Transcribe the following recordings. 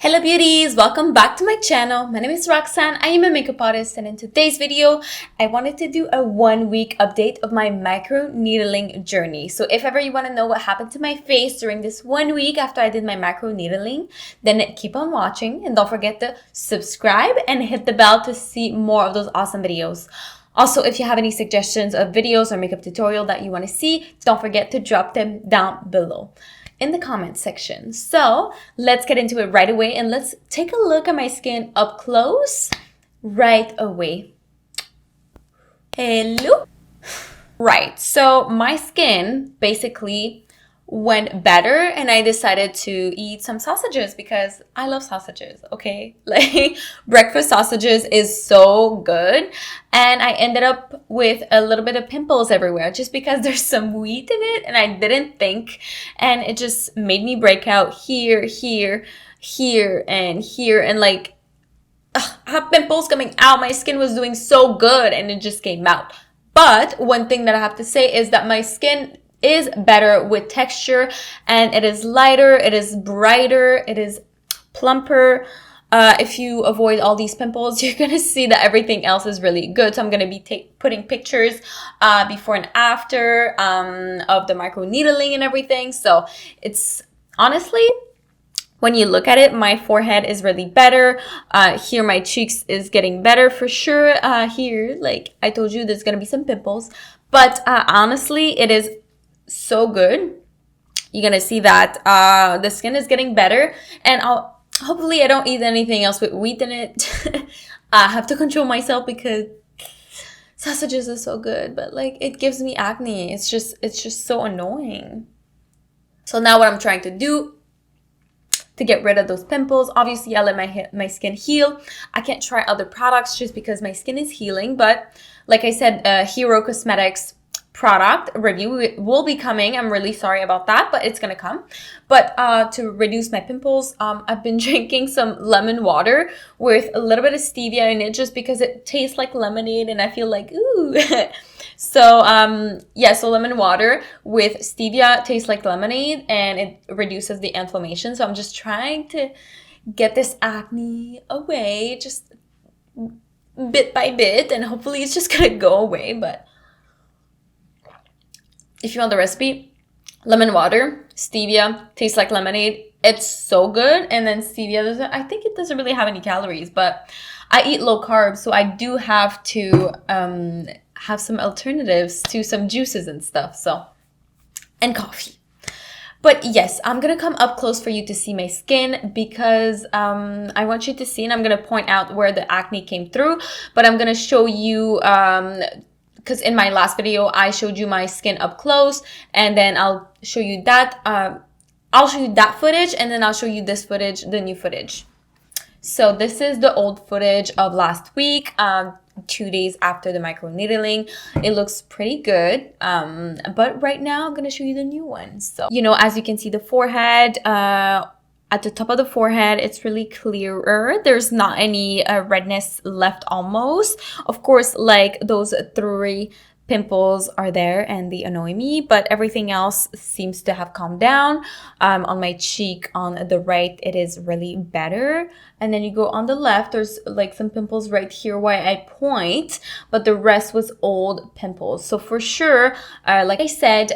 Hello beauties, welcome back to my channel. My name is Roxanne. I am a makeup artist, and in today's video I wanted to do a 1-week update of my micro needling journey. So if ever you want to know what happened to my face during this 1 week after I did my micro needling, then keep on watching and don't forget to subscribe and hit the bell to see more of those awesome videos. Also, if you have any suggestions of videos or makeup tutorial that you want to see, don't forget to drop them down below in the comment section. So let's get into it right away and let's take a look at my skin up close right away. Hello. Right, so my skin basically went better and I decided to eat some sausages because I love sausages, okay? Like breakfast sausages is so good, and I ended up with a little bit of pimples everywhere just because there's some wheat in it and I didn't think, and it just made me break out here, and like I have pimples coming out. My skin was doing so good and it just came out. But one thing that I have to say is that my skin is better with texture, and it is lighter, it is brighter, it is plumper. If you avoid all these pimples, you're gonna see that everything else is really good. So I'm gonna be putting pictures before and after of the micro needling and everything. So it's honestly, when you look at it, my forehead is really better. Here, my cheeks is getting better for sure. Here, like I told you, there's gonna be some pimples, but honestly, it is so good. You're gonna see that the skin is getting better, and hopefully I don't eat anything else with wheat in it. I have to control myself because sausages are so good, but like it gives me acne. It's just so annoying. So now what I'm trying to do to get rid of those pimples, obviously I let my skin heal. I can't try other products just because my skin is healing, but like I said, Hero Cosmetics product review will be coming. I'm really sorry about that, but it's gonna come. But to reduce my pimples, I've been drinking some lemon water with a little bit of stevia in it just because it tastes like lemonade and I feel like ooh. So yeah, so lemon water with stevia tastes like lemonade and it reduces the inflammation. So I'm just trying to get this acne away just bit by bit, and hopefully it's just gonna go away. But if you want the recipe, lemon water, stevia, tastes like lemonade. It's so good. And then stevia, I think it doesn't really have any calories, but I eat low carb, so I do have to have some alternatives to some juices and stuff. So, and coffee. But yes, I'm going to come up close for you to see my skin because I want you to see, and I'm going to point out where the acne came through, but I'm going to show you because in my last video, I showed you my skin up close, and then I'll show you that. I'll show you that footage, and then I'll show you this footage, the new footage. So this is the old footage of last week, 2 days after the micro needling. It looks pretty good, but right now I'm gonna show you the new one. So, you know, as you can see, the forehead, at the top of the forehead, it's really clearer. There's not any redness left almost. Of course, like those 3 pimples are there and they annoy me, but everything else seems to have calmed down. On my cheek on the right, it is really better. And then you go on the left, there's like some pimples right here where I point, but the rest was old pimples. So for sure, like I said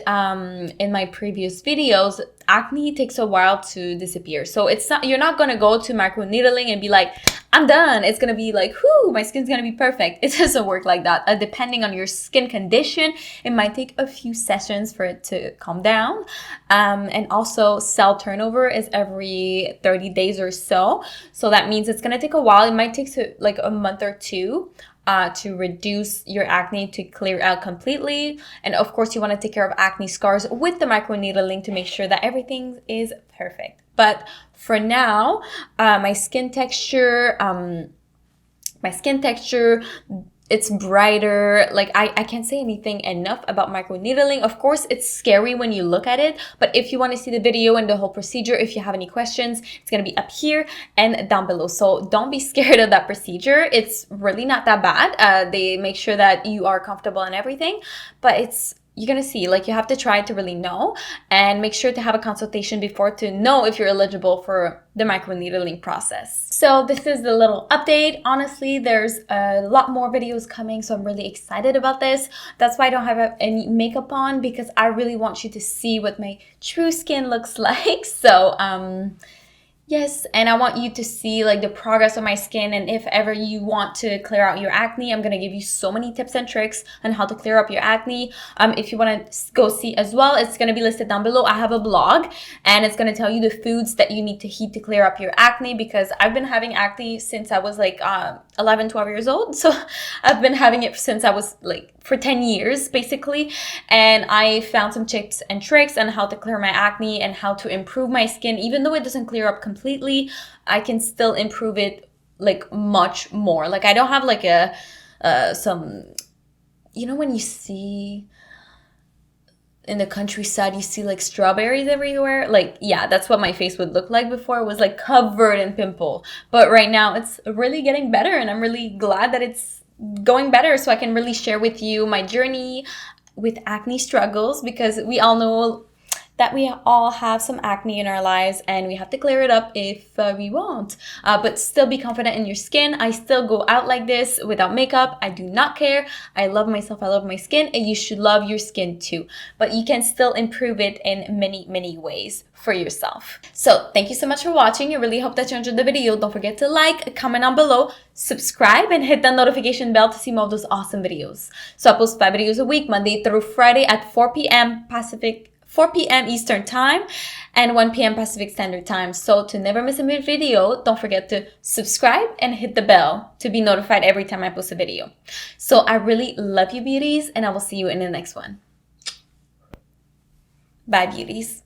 in my previous videos, acne takes a while to disappear. So it's not, you're not gonna go to micro needling and be like, I'm done. It's gonna be like, whoo, my skin's gonna be perfect. It doesn't work like that. Depending on your skin condition, it might take a few sessions for it to calm down. And also cell turnover is every 30 days or so. So that means it's gonna take a while. It might take like a month or two to reduce your acne, to clear out completely. And of course, you want to take care of acne scars with the micro needling to make sure that everything is perfect. But for now, my skin texture, it's brighter. Like I can't say anything enough about micro needling. Of course, it's scary when you look at it, but if you want to see the video and the whole procedure, if you have any questions, it's going to be up here and down below. So don't be scared of that procedure. It's really not that bad. They make sure that you are comfortable and everything, but it's you're gonna see, like, you have to try to really know, and make sure to have a consultation before to know if you're eligible for the microneedling process. So this is the little update. Honestly, there's a lot more videos coming, so I'm really excited about this. That's why I don't have any makeup on, because I really want you to see what my true skin looks like. So yes, and I want you to see like the progress of my skin, and if ever you want to clear out your acne, I'm gonna give you so many tips and tricks on how to clear up your acne. If you want to go see as well, it's gonna be listed down below. I have a blog, and it's gonna tell you the foods that you need to eat to clear up your acne, because I've been having acne since I was like 11, 12 years old. So I've been having it since I was like for 10 years basically, and I found some tips and tricks on how to clear my acne and how to improve my skin. Even though it doesn't clear up completely, I can still improve it like much more. Like, I don't have like a some, you know, when you see in the countryside, you see like strawberries everywhere. Like, yeah, that's what my face would look like before. It was like covered in pimple. But right now it's really getting better, and I'm really glad that it's going better, so I can really share with you my journey with acne struggles, because we all know that we all have some acne in our lives, and we have to clear it up if we want. But still be confident in your skin. I still go out like this without makeup. I do not care. I love myself. I love my skin, and you should love your skin too. But you can still improve it in many, many ways for yourself. So thank you so much for watching. I really hope that you enjoyed the video. Don't forget to like, comment down below, subscribe, and hit that notification bell to see more of those awesome videos. So I post 5 videos a week, Monday through Friday at 4 p.m. Pacific, 4 p.m. Eastern Time, and 1 p.m. Pacific Standard Time. So to never miss a video, don't forget to subscribe and hit the bell to be notified every time I post a video. So I really love you, beauties, and I will see you in the next one. Bye, beauties.